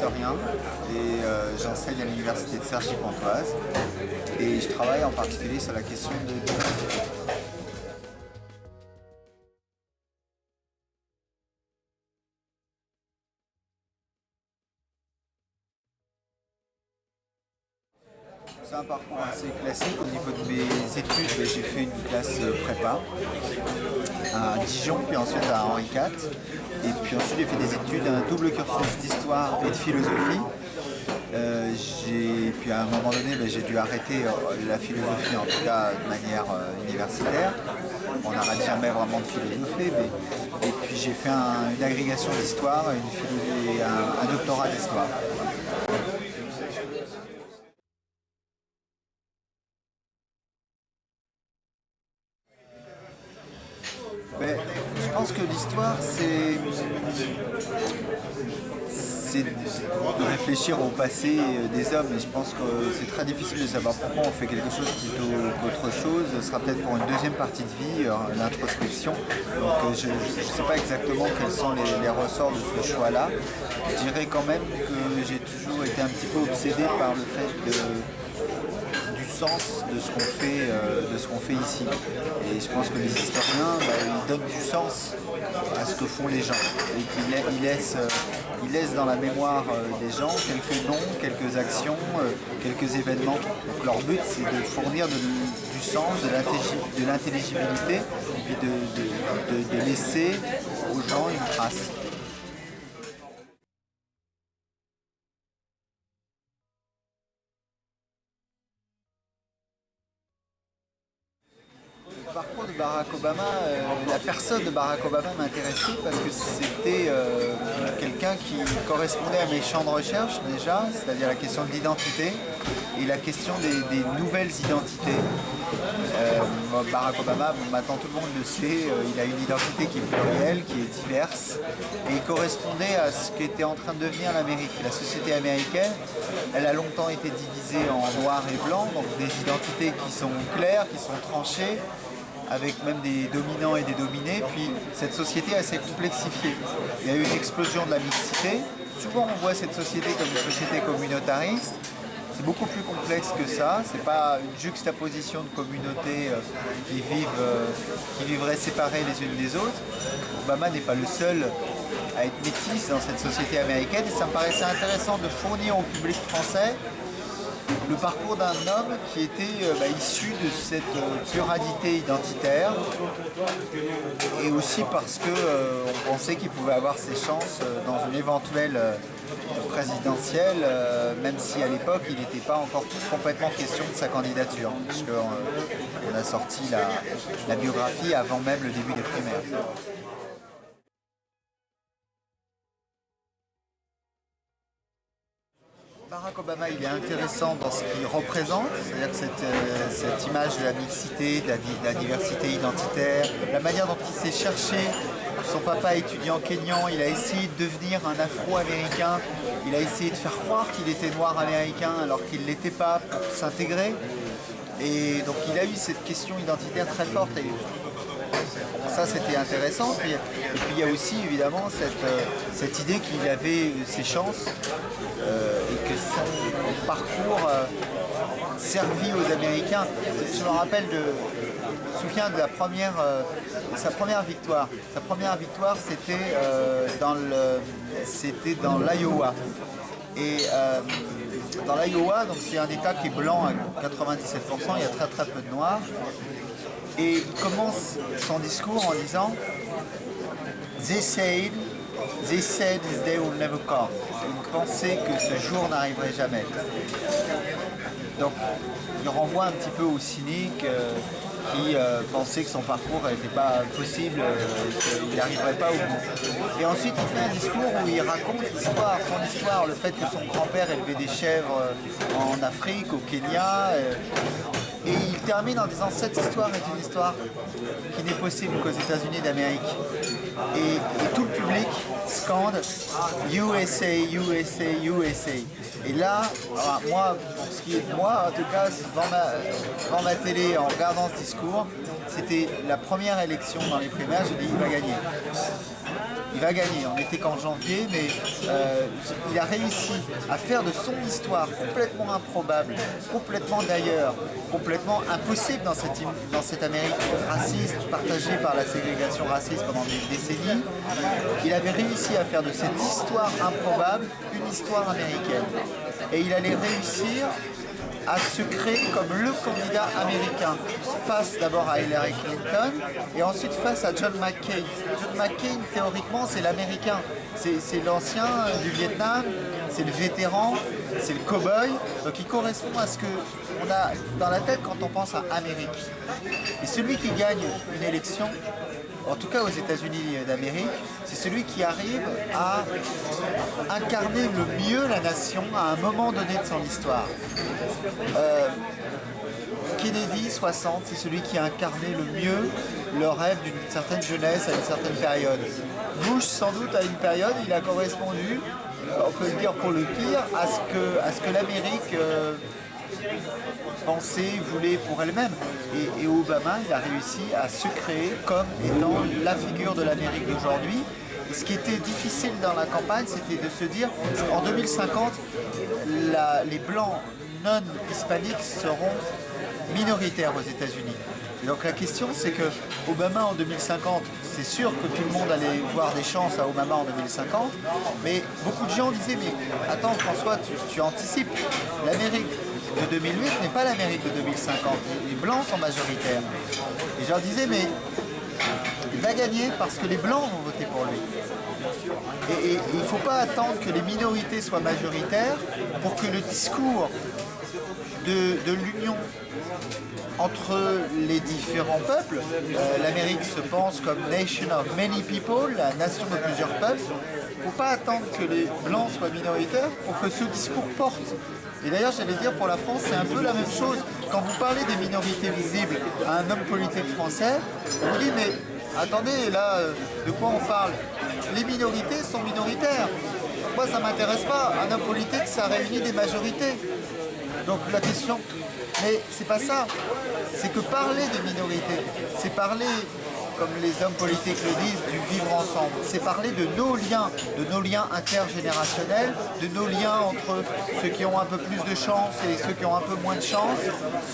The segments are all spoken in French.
historien et j'enseigne à l'université de Cergy-Pontoise et je travaille en particulier sur la question de diversité. C'est un parcours assez classique. Au niveau de mes études, j'ai fait une classe prépa à Dijon, puis ensuite à Henri IV. Et puis ensuite, j'ai fait des études, un double cursus d'histoire et de philosophie. Puis à un moment donné, j'ai dû arrêter la philosophie, en tout cas de manière universitaire. On n'arrête jamais vraiment de philosopher. Et puis j'ai fait une agrégation d'histoire et un doctorat d'histoire. Mais je pense que l'histoire, c'est de réfléchir au passé des hommes. Et je pense que c'est très difficile de savoir pourquoi on fait quelque chose plutôt qu'autre chose. Ce sera peut-être pour une deuxième partie de vie, l'introspection. Donc je ne sais pas exactement quels sont les ressorts de ce choix-là. Je dirais quand même que j'ai toujours été un petit peu obsédé par le fait du sens de ce qu'on fait ici. Et je pense que les historiens, ils donnent du sens à ce que font les gens. Et qu'ils laissent dans la mémoire des gens quelques noms, quelques actions, quelques événements. Donc leur but, c'est de fournir du sens, de l'intelligibilité, et puis de laisser aux gens une trace. Le parcours de Barack Obama, la personne de Barack Obama m'intéressait parce que c'était quelqu'un qui correspondait à mes champs de recherche déjà, c'est-à-dire la question de l'identité et la question des nouvelles identités. Barack Obama, maintenant tout le monde le sait, il a une identité qui est plurielle, qui est diverse et il correspondait à ce qu'était en train de devenir l'Amérique. La société américaine, elle a longtemps été divisée en noir et blanc, donc des identités qui sont claires, qui sont tranchées, avec même des dominants et des dominés, puis cette société s'est complexifiée. Il y a eu une explosion de la mixité. Souvent on voit cette société comme une société communautariste. C'est beaucoup plus complexe que ça, c'est pas une juxtaposition de communautés qui vivraient séparées les unes des autres. Obama n'est pas le seul à être métis dans cette société américaine et ça me paraissait intéressant de fournir au public français le parcours d'un homme qui était issu de cette pluralité identitaire et aussi parce qu'on pensait qu'il pouvait avoir ses chances dans une éventuelle présidentielle, même si à l'époque il n'était pas encore complètement question de sa candidature, puisqu'on a sorti la biographie avant même le début des primaires. Barack Obama, il est intéressant dans ce qu'il représente, c'est-à-dire que cette image de la mixité, de la diversité identitaire, la manière dont il s'est cherché. Son papa étudiant kényan, il a essayé de devenir un afro-américain, il a essayé de faire croire qu'il était noir américain alors qu'il ne l'était pas pour s'intégrer. Et donc il a eu cette question identitaire très forte. Et ça c'était intéressant. Et puis il y a aussi évidemment cette idée qu'il avait ses chances et que son parcours servi aux Américains. Je me rappelle je me souviens de sa première victoire. Sa première victoire c'était dans l'Iowa. Et dans l'Iowa, donc c'est un État qui est blanc à 97%, il y a très très peu de noirs. Et il commence son discours en disant They said this day will never come. Ils pensaient que ce jour n'arriverait jamais. Donc il renvoie un petit peu aux cyniques qui pensaient que son parcours n'était pas possible, qu'il n'arriverait pas au bout. Et ensuite il fait un discours où il raconte son histoire, le fait que son grand-père élevait des chèvres en Afrique, au Kenya. Et il termine en disant cette histoire est une histoire qui n'est possible qu'aux États-Unis d'Amérique. Et tout le public scande USA, USA, USA. Et là, moi, pour ce qui est de moi, en tout cas, devant ma télé, en regardant ce discours, c'était la première élection dans les primaires, j'ai dit il va gagner. Il va gagner. On n'était qu'en janvier, mais il a réussi à faire de son histoire complètement improbable, complètement d'ailleurs, complètement impossible dans cette Amérique raciste, partagée par la ségrégation raciste pendant des décennies. Il avait réussi à faire de cette histoire improbable une histoire américaine. Et il allait réussir à se créer comme le candidat américain face d'abord à Hillary Clinton et ensuite face à John McCain. John McCain, théoriquement, c'est l'américain. C'est l'ancien du Vietnam, c'est le vétéran, c'est le cow-boy. Donc il correspond à ce qu'on a dans la tête quand on pense à Amérique. Et celui qui gagne une élection, en tout cas aux États-Unis d'Amérique, c'est celui qui arrive à incarner le mieux la nation à un moment donné de son histoire. Kennedy, 60, c'est celui qui a incarné le mieux le rêve d'une certaine jeunesse à une certaine période. Bush, sans doute, à une période, il a correspondu, on peut le dire pour le pire, à ce que l'Amérique pensait, voulait pour elle-même. Et Obama, il a réussi à se créer comme étant la figure de l'Amérique d'aujourd'hui. Et ce qui était difficile dans la campagne, c'était de se dire qu'en 2050, les blancs non hispaniques seront minoritaires aux États-Unis. Et donc la question, c'est que Obama en 2050, c'est sûr que tout le monde allait voir des chances à Obama en 2050, mais beaucoup de gens disaient, mais attends François, tu anticipes, l'Amérique de 2008 n'est pas l'Amérique de 2050, les blancs sont majoritaires. Et je leur disais, mais il va gagner parce que les blancs vont voter pour lui. Et il ne faut pas attendre que les minorités soient majoritaires pour que le discours de l'union entre les différents peuples, l'Amérique se pense comme nation of many people, la nation de plusieurs peuples, il ne faut pas attendre que les blancs soient minoritaires pour que ce discours porte. Et d'ailleurs, j'allais dire, pour la France, c'est un peu la même chose. Quand vous parlez des minorités visibles à un homme politique français, on vous dit, mais attendez, là, de quoi on parle? Les minorités sont minoritaires. Moi, ça ne m'intéresse pas. Un homme politique, ça réunit des majorités. Donc la question, mais c'est pas ça. C'est que parler des minorités, c'est parler, comme les hommes politiques le disent, du vivre ensemble. C'est parler de nos liens intergénérationnels, de nos liens entre ceux qui ont un peu plus de chance et ceux qui ont un peu moins de chance,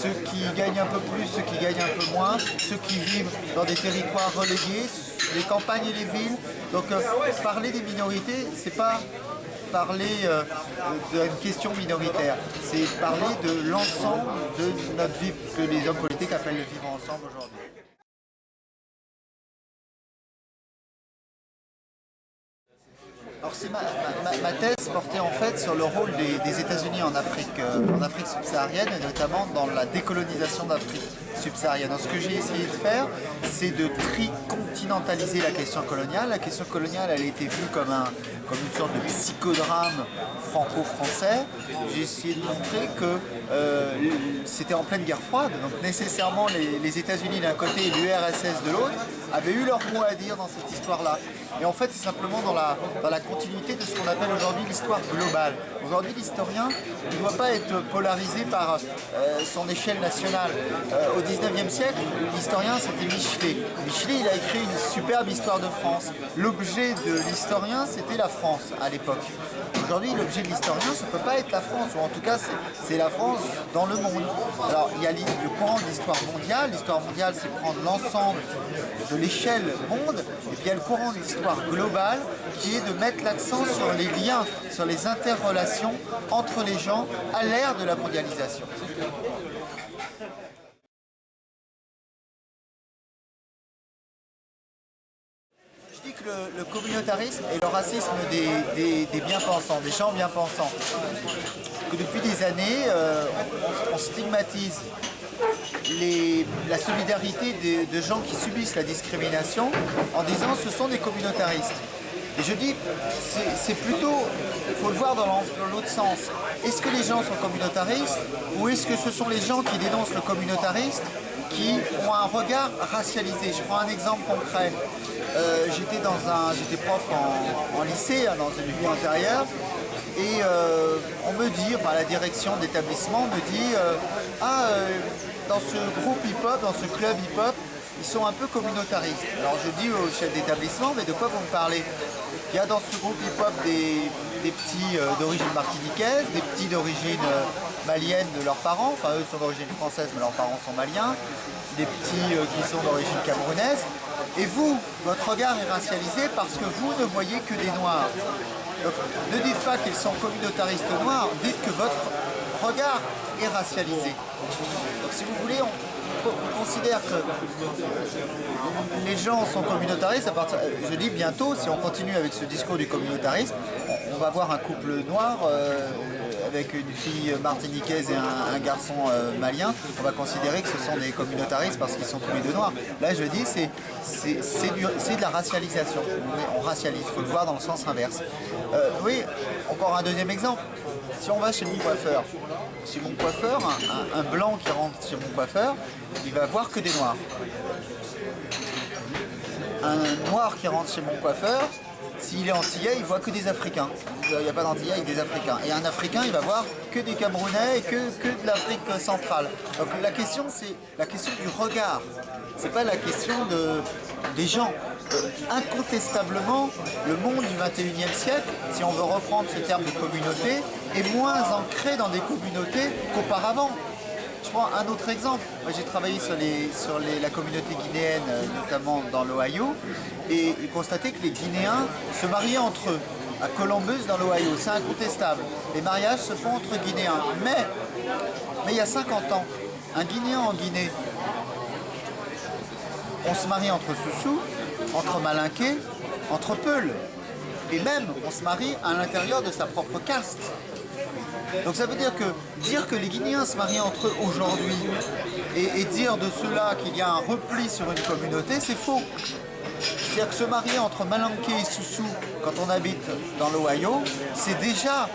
ceux qui gagnent un peu plus, ceux qui gagnent un peu moins, ceux qui vivent dans des territoires relégués, les campagnes et les villes. Donc parler des minorités, c'est pas parler d'une question minoritaire, c'est parler de l'ensemble de notre vie que les hommes politiques appellent le vivre ensemble aujourd'hui. Alors c'est ma thèse portait en fait sur le rôle des États-Unis en Afrique subsaharienne et notamment dans la décolonisation d'Afrique subsaharienne. Donc, ce que j'ai essayé de faire, c'est de tricontinentaliser la question coloniale. La question coloniale, elle a été vue comme une sorte de psychodrame franco-français. J'ai essayé de montrer que c'était en pleine guerre froide, donc nécessairement les États-Unis d'un côté et l'URSS de l'autre avaient eu leur mot à dire dans cette histoire-là. Et en fait, c'est simplement dans la continuité de ce qu'on appelle aujourd'hui l'histoire globale. Aujourd'hui, l'historien ne doit pas être polarisé par son échelle nationale. Au 19e siècle, l'historien, c'était Michelet. Michelet, il a écrit une superbe histoire de France. L'objet de l'historien, c'était la France à l'époque. Aujourd'hui, l'objet de l'historien, ça ne peut pas être la France, ou en tout cas, c'est la France dans le monde. Alors, il y a le courant de l'histoire mondiale. L'histoire mondiale, c'est prendre l'ensemble de l'échelle monde. Et puis, il y a le courant de l'histoire globale, qui est de mettre l'accent sur les liens, sur les interrelations entre les gens à l'ère de la mondialisation. Je dis que le communautarisme et le racisme des bien-pensants, des gens bien-pensants, que depuis des années, on stigmatise la solidarité de gens qui subissent la discrimination en disant ce sont des communautaristes. Et je dis, c'est plutôt, il faut le voir dans l'autre sens. Est-ce que les gens sont communautaristes ou est-ce que ce sont les gens qui dénoncent le communautariste qui ont un regard racialisé? Je prends un exemple concret. J'étais prof en lycée, dans une vie antérieure, et on me dit, enfin la direction d'établissement me dit dans ce groupe hip-hop, dans ce club hip-hop, ils sont un peu communautaristes. Alors je dis au chef d'établissement, mais de quoi vous me parlez? Il y a dans ce groupe hip-hop des petits d'origine martiniquaise, des petits d'origine malienne de leurs parents, enfin eux sont d'origine française mais leurs parents sont maliens, des petits qui sont d'origine camerounaise. Et vous, votre regard est racialisé parce que vous ne voyez que des noirs. Donc, ne dites pas qu'ils sont communautaristes noirs, dites que votre regard est racialisé. Donc si vous voulez, on considère que les gens sont communautaristes à partir, je dis bientôt, si on continue avec ce discours du communautarisme, on va voir un couple noir avec une fille martiniquaise et un garçon malien, on va considérer que ce sont des communautaristes parce qu'ils sont tous les deux noirs. Là je dis c'est de la racialisation, on racialise, il faut le voir dans le sens inverse. Oui, encore un deuxième exemple, si on va chez mon coiffeur, un blanc qui rentre chez mon coiffeur, il va voir que des noirs. Un noir qui rentre chez mon coiffeur, s'il est antillais, il voit que des Africains. Il n'y a pas d'antillais avec des Africains. Et un Africain, il va voir que des Camerounais et que de l'Afrique centrale. Donc la question, c'est la question du regard. C'est pas la question des gens. Incontestablement, le monde du 21e siècle, si on veut reprendre ce terme de communauté, est moins ancré dans des communautés qu'auparavant. Je prends un autre exemple. Moi, j'ai travaillé sur la communauté guinéenne, notamment dans l'Ohio, et constaté que les Guinéens se mariaient entre eux, à Columbus, dans l'Ohio. C'est incontestable. Les mariages se font entre Guinéens. Mais il y a 50 ans, un Guinéen en Guinée, on se marie entre Soussous, entre Malinqués, entre Peuls. Et même, on se marie à l'intérieur de sa propre caste. Donc ça veut dire que les Guinéens se marient entre eux aujourd'hui et dire de cela qu'il y a un repli sur une communauté, c'est faux. C'est-à-dire que se marier entre Malinqué et Soussou quand on habite dans l'Ohio, c'est déjà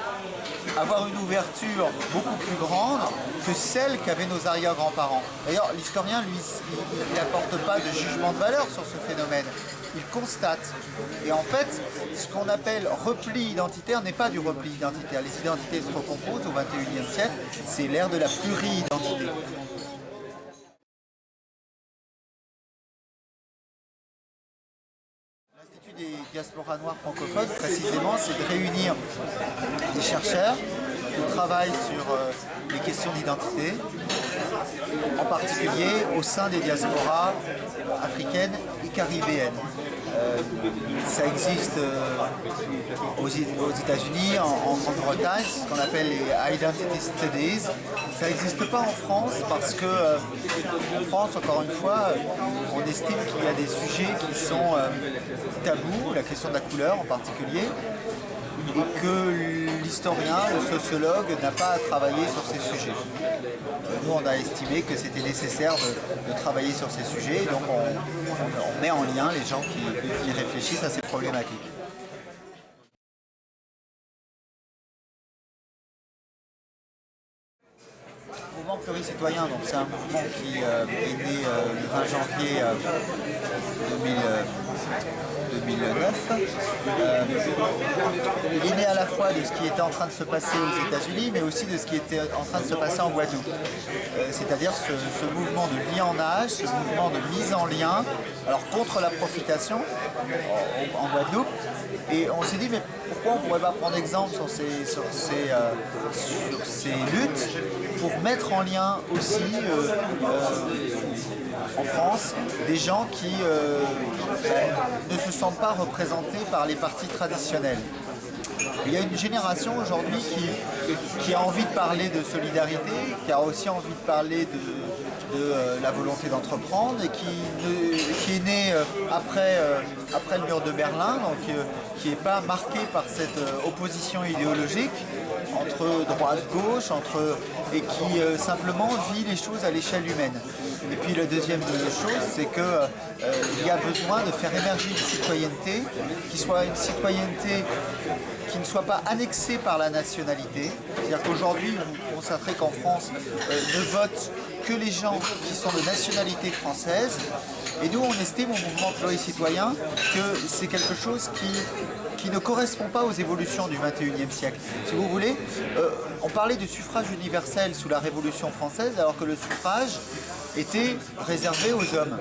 avoir une ouverture beaucoup plus grande que celle qu'avaient nos arrière-grands-parents. D'ailleurs, l'historien, lui, il n'apporte pas de jugement de valeur sur ce phénomène. Il constate. Et en fait, ce qu'on appelle repli identitaire n'est pas du repli identitaire. Les identités se recomposent au XXIe siècle. C'est l'ère de la pluri-identité. L'Institut des diasporas noires francophones, précisément, c'est de réunir des chercheurs qui travaillent sur les questions d'identité, en particulier au sein des diasporas africaines et caribéennes. Ça existe aux États-Unis, en Grande-Bretagne, ce qu'on appelle les Identity Studies. Ça n'existe pas en France parce que, en France, encore une fois, on estime qu'il y a des sujets qui sont tabous, la question de la couleur en particulier, et que l'historien, le sociologue n'a pas à travailler sur ces sujets. Nous, on a estimé que c'était nécessaire de travailler sur ces sujets, donc on met en lien les gens qui réfléchissent à ces problématiques. Le mouvement pluricitoyen, donc c'est un mouvement qui est né le 20 janvier 2009. Il est né à la fois de ce qui était en train de se passer aux États-Unis, mais aussi de ce qui était en train de se passer en Guadeloupe. C'est-à-dire ce mouvement de lien en âge, ce mouvement de mise en lien, alors contre la profitation en Guadeloupe. Et on s'est dit, mais pourquoi on ne pourrait pas prendre exemple sur ces luttes pour mettre en lien aussi en France des gens qui ne se sentent pas représentés par les partis traditionnels. Il y a une génération aujourd'hui qui a envie de parler de solidarité, qui a aussi envie de parler de la volonté d'entreprendre et qui est née après le mur de Berlin, donc qui n'est pas marqué par cette opposition idéologique entre droite-gauche, et qui simplement vit les choses à l'échelle humaine. Et puis la deuxième chose, c'est qu'il y a besoin de faire émerger une citoyenneté qui soit une citoyenneté qui ne soit pas annexée par la nationalité. C'est-à-dire qu'aujourd'hui, vous constaterez qu'en France, ne votent que les gens qui sont de nationalité française. Et nous, on estime au mouvement pluricitoyen que c'est quelque chose qui ne correspond pas aux évolutions du XXIe siècle. Si vous voulez, on parlait du suffrage universel sous la Révolution française, alors que le suffrage, était réservé aux hommes.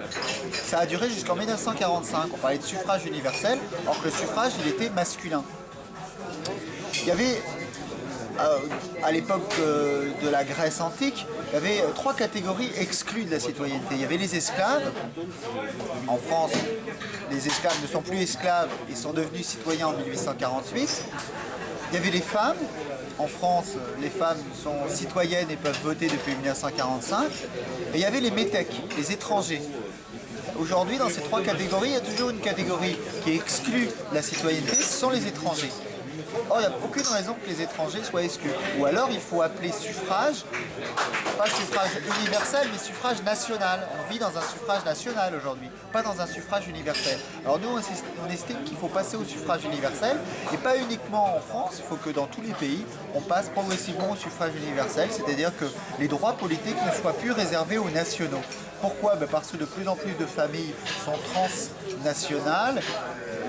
Ça a duré jusqu'en 1945. On parlait de suffrage universel, alors que le suffrage, il était masculin. Il y avait, à l'époque de la Grèce antique, il y avait trois catégories exclues de la citoyenneté. Il y avait les esclaves. En France, les esclaves ne sont plus esclaves, ils sont devenus citoyens en 1848. Il y avait les femmes. En France, les femmes sont citoyennes et peuvent voter depuis 1945. Et il y avait les métèques, les étrangers. Aujourd'hui, dans ces trois catégories, il y a toujours une catégorie qui est exclue de la citoyenneté, ce sont les étrangers. Or, il n'y a aucune raison que les étrangers soient exclus. Ou alors, il faut appeler suffrage, pas suffrage universel, mais suffrage national. On vit dans un suffrage national aujourd'hui, pas dans un suffrage universel. Alors nous, on estime qu'il faut passer au suffrage universel, et pas uniquement en France, il faut que dans tous les pays, on passe progressivement au suffrage universel, c'est-à-dire que les droits politiques ne soient plus réservés aux nationaux. Pourquoi? Parce que de plus en plus de familles sont transnationales.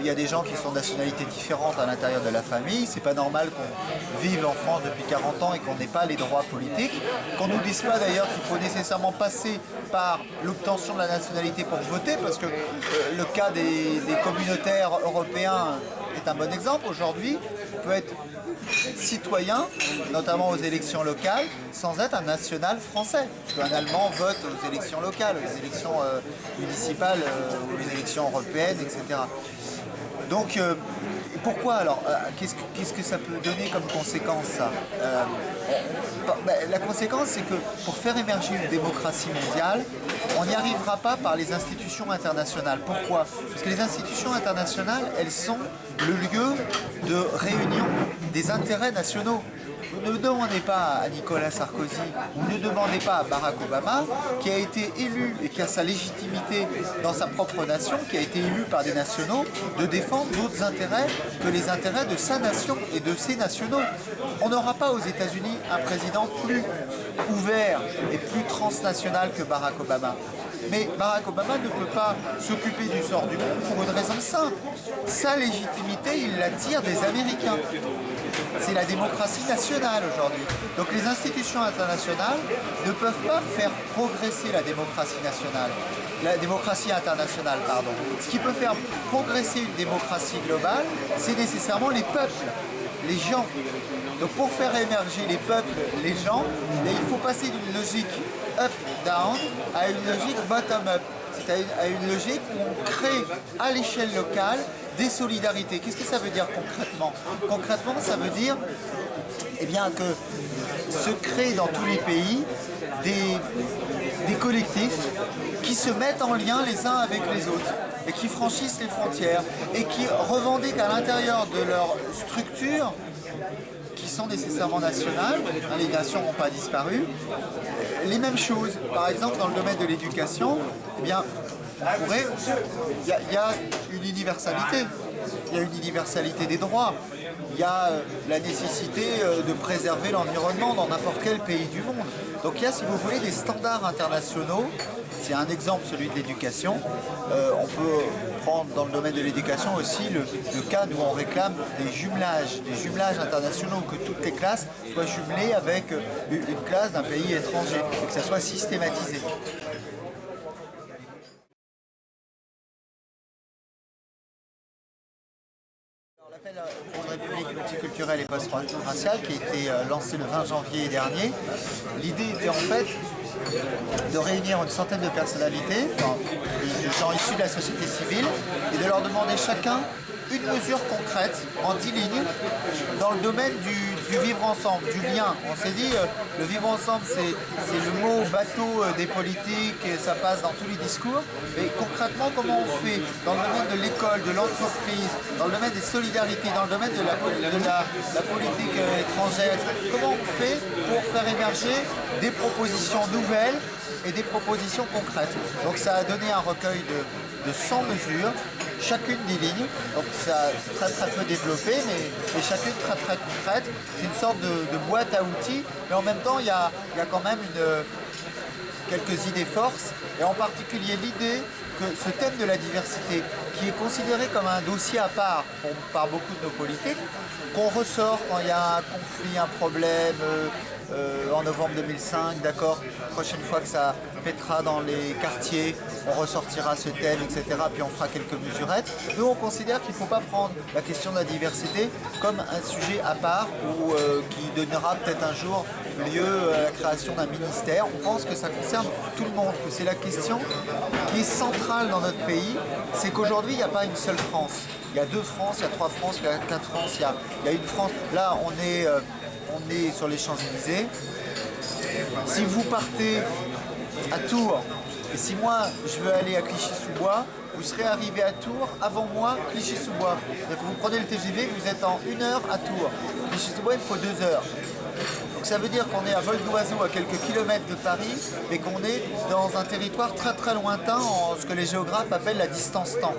Il y a des gens qui sont de nationalités différentes à l'intérieur de la famille. C'est pas normal qu'on vive en France depuis 40 ans et qu'on n'ait pas les droits politiques. Qu'on ne nous dise pas d'ailleurs qu'il faut nécessairement passer par l'obtention de la nationalité pour voter, parce que le cas des communautaires européens est un bon exemple. Aujourd'hui, on peut être citoyen, notamment aux élections locales, sans être un national français. Parce qu'un Allemand vote aux élections locales, aux élections municipales, aux élections européennes, etc. Donc, pourquoi alors qu'est-ce que ça peut donner comme conséquence, ça la conséquence, c'est que pour faire émerger une démocratie mondiale, on n'y arrivera pas par les institutions internationales. Pourquoi? Parce que les institutions internationales, elles sont le lieu de réunion des intérêts nationaux. Ne demandez pas à Nicolas Sarkozy, ou ne demandez pas à Barack Obama, qui a été élu et qui a sa légitimité dans sa propre nation, qui a été élu par des nationaux, de défendre d'autres intérêts que les intérêts de sa nation et de ses nationaux. On n'aura pas aux États-Unis un président plus ouvert et plus transnational que Barack Obama. Mais Barack Obama ne peut pas s'occuper du sort du monde pour une raison simple. Sa légitimité, il la tire des Américains. C'est la démocratie nationale aujourd'hui. Donc les institutions internationales ne peuvent pas faire progresser la démocratie nationale. La démocratie internationale, pardon. Ce qui peut faire progresser une démocratie globale, c'est nécessairement les peuples, les gens. Donc pour faire émerger les peuples, les gens, il faut passer d'une logique up-down à une logique bottom-up. C'est-à-dire à une logique où on crée à l'échelle locale des solidarités. Qu'est-ce que ça veut dire concrètement? Concrètement, ça veut dire bien, que se créent dans tous les pays des collectifs qui se mettent en lien les uns avec les autres et qui franchissent les frontières et qui revendiquent à l'intérieur de leur structure, qui sont nécessairement nationales, les nations n'ont pas disparu, les mêmes choses. Par exemple, dans le domaine de l'éducation, il y a une universalité. Il y a une universalité des droits. Il y a la nécessité de préserver l'environnement dans n'importe quel pays du monde. Donc il y a, si vous voulez, des standards internationaux. C'est un exemple, celui de l'éducation. On peut prendre dans le domaine de l'éducation aussi le cas où on réclame des jumelages internationaux, que toutes les classes soient jumelées avec une classe d'un pays étranger et que ça soit systématisé. L'appel pour une république multiculturelle et post-raciale qui a été lancé le 20 janvier dernier, l'idée était en fait de réunir une centaine de personnalités, de gens issus de la société civile, et de leur demander chacun une mesure concrète en 10 lignes dans le domaine du vivre ensemble, du lien. On s'est dit, le vivre ensemble, c'est le mot bateau des politiques, et ça passe dans tous les discours. Mais concrètement, comment on fait dans le domaine de l'école, de l'entreprise, dans le domaine des solidarités, dans le domaine de la politique étrangère, comment on fait pour faire émerger des propositions nouvelles et des propositions concrètes. Donc ça a donné un recueil de 100 mesures, chacune des lignes, donc ça très peu développé, mais chacune très concrète. C'est une sorte de boîte à outils, mais en même temps il y a quand même quelques idées forces, et en particulier l'idée que ce thème de la diversité, qui est considéré comme un dossier à part par beaucoup de nos politiques, qu'on ressort quand il y a un conflit, un problème, en novembre 2005, d'accord, prochaine fois que ça pètera dans les quartiers, on ressortira ce thème, etc. Puis on fera quelques mesurettes. Nous, on considère qu'il ne faut pas prendre la question de la diversité comme un sujet à part ou qui donnera peut-être un jour lieu à la création d'un ministère. On pense que ça concerne tout le monde, que c'est la question qui est centrale dans notre pays. C'est qu'aujourd'hui, il n'y a pas une seule France. Il y a 2 France, il y a 3 France, il y a 4 France, il y a une France. Là, on est sur les Champs-Élysées. Si vous partez à Tours, et si moi je veux aller à Clichy-sous-Bois, vous serez arrivé à Tours avant moi, Clichy-sous-Bois. Donc vous prenez le TGV, vous êtes en 1 heure à Tours. Clichy-sous-Bois, il faut 2 heures. Donc ça veut dire qu'on est à vol d'oiseau à quelques kilomètres de Paris, mais qu'on est dans un territoire très très lointain, en ce que les géographes appellent la distance-temps.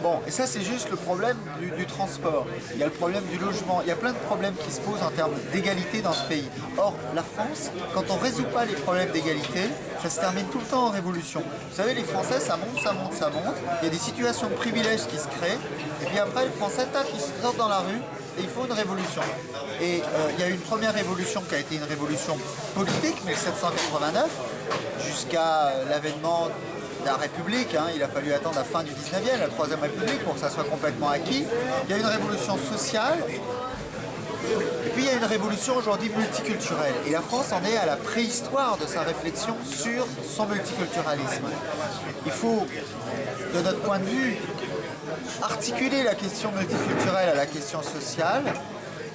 Bon, et ça c'est juste le problème du transport. Il y a le problème du logement, il y a plein de problèmes qui se posent en termes d'égalité dans ce pays. Or, la France, quand on ne résout pas les problèmes d'égalité, ça se termine tout le temps en révolution. Vous savez, les Français, ça monte, ça monte, ça monte. Il y a des situations de privilèges qui se créent, et puis après, les Français, tac, ils sortent dans la rue, et il faut une révolution. Et il y a eu une première révolution qui a été une révolution politique, 1789, jusqu'à l'avènement de la République, il a fallu attendre la fin du 19e, la Troisième République, pour que ça soit complètement acquis. Il y a eu une révolution sociale, et puis il y a une révolution aujourd'hui multiculturelle. Et la France en est à la préhistoire de sa réflexion sur son multiculturalisme. Il faut, de notre point de vue, articuler la question multiculturelle à la question sociale,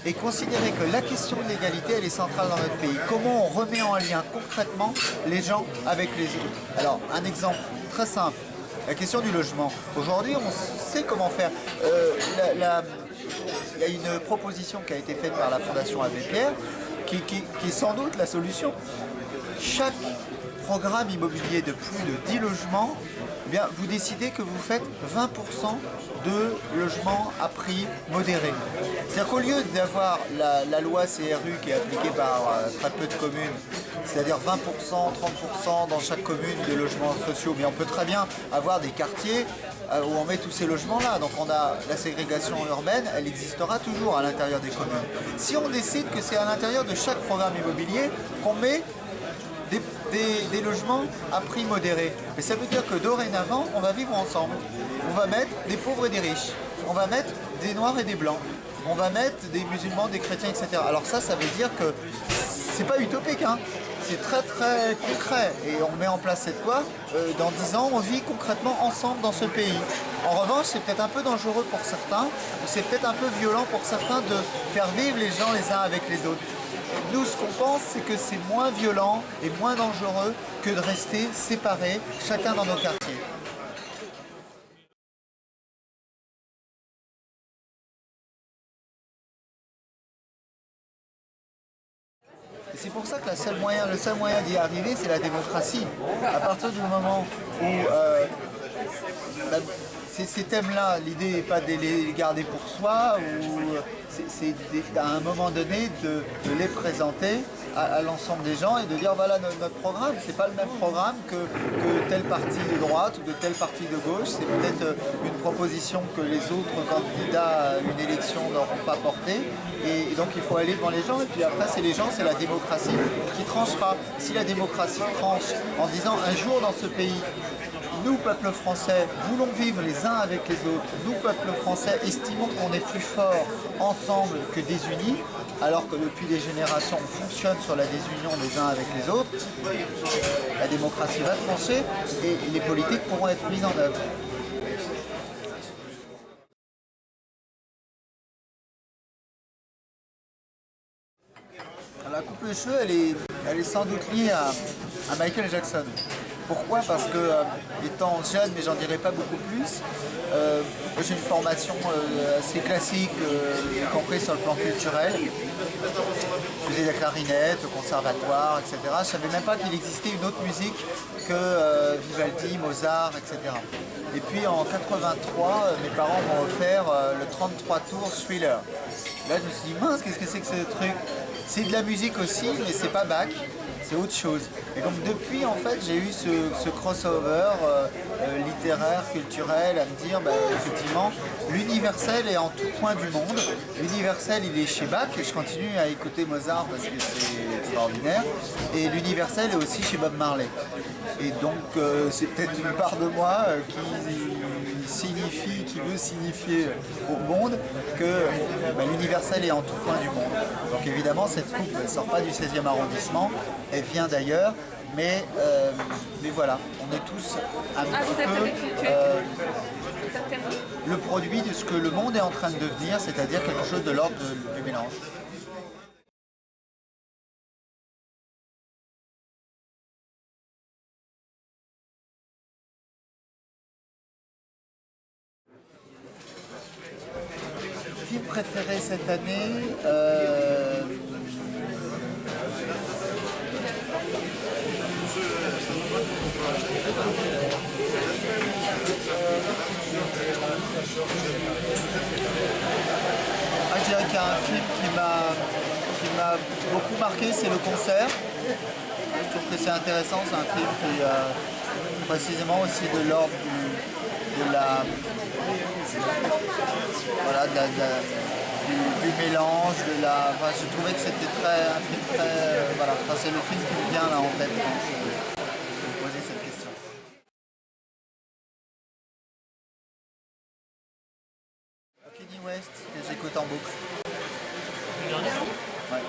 et considérer que la question de l'égalité, elle est centrale dans notre pays. Comment on remet en lien concrètement les gens avec les autres? Alors, un exemple très simple, la question du logement. Aujourd'hui, on sait comment faire. Il y a une proposition qui a été faite par la Fondation Abbé Pierre, qui est sans doute la solution. Chaque programme immobilier de plus de 10 logements, eh bien, vous décidez que vous faites 20% de logements à prix modéré. C'est-à-dire qu'au lieu d'avoir la loi CRU qui est appliquée par très peu de communes, c'est-à-dire 20%, 30% dans chaque commune de logements sociaux, mais on peut très bien avoir des quartiers où on met tous ces logements-là. Donc on a la ségrégation urbaine, elle existera toujours à l'intérieur des communes. Si on décide que c'est à l'intérieur de chaque programme immobilier qu'on met des logements à prix modéré. Mais ça veut dire que dorénavant, on va vivre ensemble. On va mettre des pauvres et des riches. On va mettre des noirs et des blancs. On va mettre des musulmans, des chrétiens, etc. Alors ça veut dire que c'est pas utopique, c'est très très concret. Et on met en place cette loi. Dans 10 ans, on vit concrètement ensemble dans ce pays. En revanche, c'est peut-être un peu dangereux pour certains, ou c'est peut-être un peu violent pour certains de faire vivre les gens les uns avec les autres. Nous, ce qu'on pense, c'est que c'est moins violent et moins dangereux que de rester séparés, chacun dans nos quartiers. Et c'est pour ça que le seul moyen d'y arriver, c'est la démocratie. À partir du moment où ces thèmes-là, l'idée n'est pas de les garder pour soi, ou c'est à un moment donné de les présenter à l'ensemble des gens et de dire voilà notre programme, c'est pas le même programme que tel parti de droite ou de tel parti de gauche, c'est peut-être une proposition que les autres candidats à une élection n'auront pas portée, et donc il faut aller devant les gens, et puis après c'est les gens, c'est la démocratie qui tranchera. Si la démocratie tranche en disant un jour dans ce pays, nous, peuple français, voulons vivre les uns avec les autres. Nous, peuple français, estimons qu'on est plus fort ensemble que désunis, alors que depuis des générations, on fonctionne sur la désunion des uns avec les autres. La démocratie va trancher et les politiques pourront être mises en œuvre. La coupe de cheveux, elle est sans doute liée à Michael Jackson. Pourquoi? Parce que, étant jeune, mais j'en dirais pas beaucoup plus, j'ai une formation assez classique, y compris sur le plan culturel. Je faisais de la clarinette, au conservatoire, etc. Je ne savais même pas qu'il existait une autre musique que Vivaldi, Mozart, etc. Et puis en 83, mes parents m'ont offert le 33 tours Thriller. Là, je me suis dit, mince, qu'est-ce que c'est que ce truc? C'est de la musique aussi, mais c'est pas Bach, c'est autre chose. Et donc depuis, en fait, j'ai eu ce crossover littéraire, culturel, à me dire, effectivement, l'universel est en tout point du monde. L'universel, il est chez Bach, et je continue à écouter Mozart parce que c'est extraordinaire. Et l'universel est aussi chez Bob Marley. Et donc, c'est peut-être une part de moi qui veut signifier au monde que l'universel est en tout point du monde. Donc évidemment, cette coupe ne sort pas du 16e arrondissement, elle vient d'ailleurs, mais voilà, on est tous un petit peu le produit de ce que le monde est en train de devenir, c'est-à-dire quelque chose de l'ordre du mélange. Film préféré cette année, je dirais qu'il y a un film qui m'a beaucoup marqué, c'est Le Concert. Je trouve que c'est intéressant, c'est un film qui est précisément aussi de l'ordre du mélange, je trouvais que c'était un film très... voilà, c'est le film qui me vient là en tête quand je me posais cette question. Kanye West, que j'écoute en boucle. Ouais.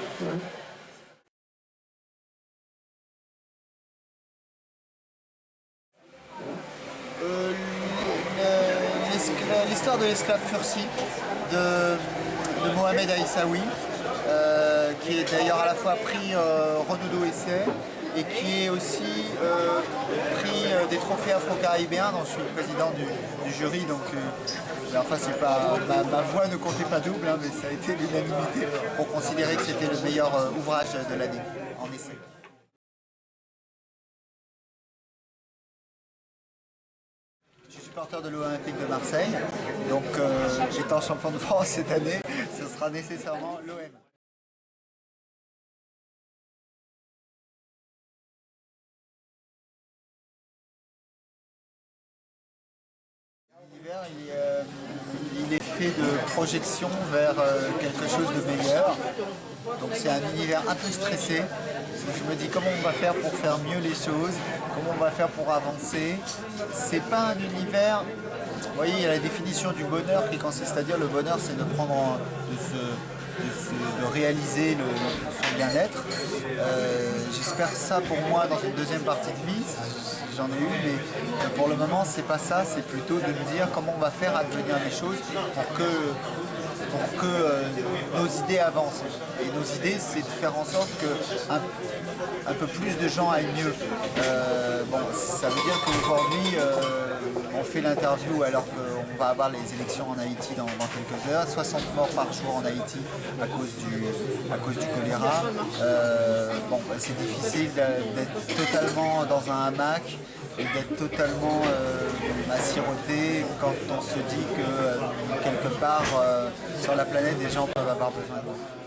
L'histoire de l'esclave Fursi de Mohamed Aïssaoui, qui est d'ailleurs à la fois prix Renaudot Essai et qui est aussi prix des trophées afro-caribéens, dont je suis le président du jury, donc enfin c'est pas ma voix ne comptait pas double, hein, mais ça a été l'unanimité pour considérer que c'était le meilleur ouvrage de l'année en essai. Je suis supporter de l'Olympique de Marseille, donc étant champion de France cette année, ce sera nécessairement l'OM. L'univers, il est fait de projection vers quelque chose de meilleur. Donc c'est un univers un peu stressé. Je me dis comment on va faire pour faire mieux les choses, comment on va faire pour avancer. C'est pas un univers... Vous voyez, il y a la définition du bonheur qui consiste à dire le bonheur c'est de prendre, de réaliser son bien-être. J'espère ça pour moi dans une deuxième partie de vie. J'en ai eu, mais pour le moment c'est pas ça, c'est plutôt de me dire comment on va faire advenir les choses pour que nos idées avancent. Et nos idées, c'est de faire en sorte que un peu plus de gens aillent mieux. Ça veut dire qu'aujourd'hui, on fait l'interview alors qu'on va avoir les élections en Haïti dans quelques heures. 60 morts par jour en Haïti à cause du choléra. C'est difficile d'être totalement dans un hamac et d'être totalement assiroté quand on se dit que quelque part sur la planète des gens peuvent avoir besoin de nous.